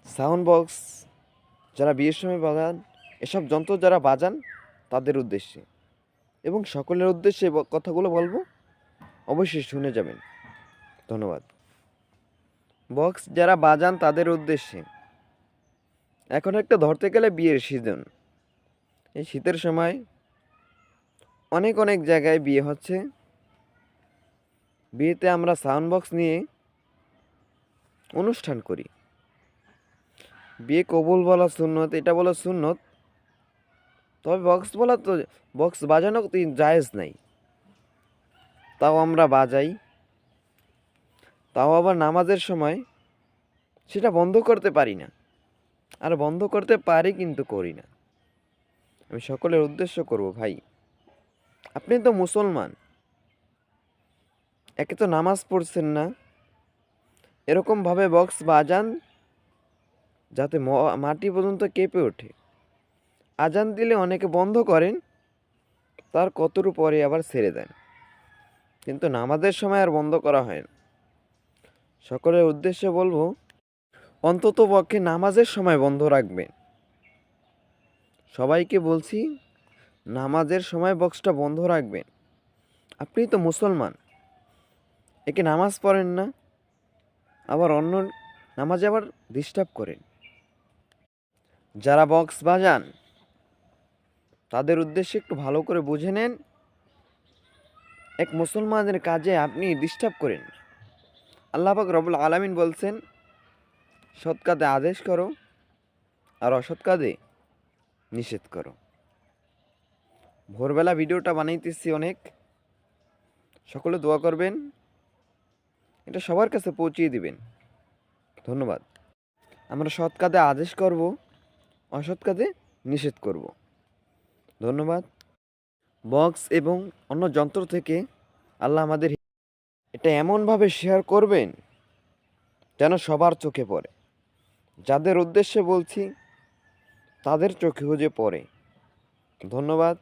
Sound box যারা বিয়ের সময় বাজান, এসব যন্ত্র যারা বাজান তাদের উদ্দেশ্যে এবং সকলের উদ্দেশ্যে কথাগুলো বলবো, অবশ্যই শুনে যাবেন। ধন্যবাদ। বক্স যারা বাজান তাদের উদ্দেশ্যে, এখন একটা ধরতে গেলে বিয়ের সিজন। এই শীতের সময় অনেক অনেক জায়গায় বিয়ে হচ্ছে। বিয়েতে আমরা সাউন্ড বক্স নিয়ে অনুষ্ঠান করি। বিয়ে কবুল বলা সুন্নত, এটা বলা সুন্নত, তবে বক্স বাজানো জায়েজ নাই। তাও আমরা বাজাই, তাও আবার নামাজের সময়। সেটা বন্ধ করতে পারি না, আর বন্ধ করতে পারি কিন্তু করি না। আমি সকলের উদ্দেশ্য করব, ভাই আপনি তো মুসলমান, একে তো নামাজ পড়ছেন না, এরকমভাবে বক্স বাজান যাতে মাটি পর্যন্ত কেঁপে ওঠে। আজান দিলে অনেকে বন্ধ করেন, তার কতটুকু পরে আবার ছেড়ে দেন, কিন্তু নামাজের সময় আর বন্ধ করা হয় না। সকলের উদ্দেশ্যে বলবো, অন্তত পক্ষে নামাজের সময় বন্ধ রাখবেন। সবাইকে বলছি, নামাজের সময় বক্সটা বন্ধ রাখবেন। আপনি তো মুসলমান, একে নামাজ পড়েন না, আবার অন্য নামাজে আবার ডিস্টার্ব করেন। যারা বক্স বাজান তাদের উদ্দেশ্যে একটু ভালো করে বুঝে নেন, এক মুসলমানের কাজে আপনি ডিস্টার্ব করেন। আল্লাহ পাক রব্বুল আলামিন বলছেন, সৎ কাজে আদেশ করো আর অসৎ কাজে নিষেধ করো। ভোরবেলা ভিডিওটা বানাইতেছি অনেক, সকলে দোয়া করবেন, এটা সবার কাছে পৌঁছিয়ে দিবেন। ধন্যবাদ। আমরা সৎ কাজে আদেশ করব, অসৎ কাজে নিষেধ করব। ধন্যবাদ। বক্স এবং অন্য যন্ত্র থেকে আল্লাহ আমাদের, এটা এমনভাবে শেয়ার করবেন যেন সবার চোখে পড়ে। যাদের উদ্দেশ্যে বলছি তাদের চোখেও যে পড়ে। ধন্যবাদ।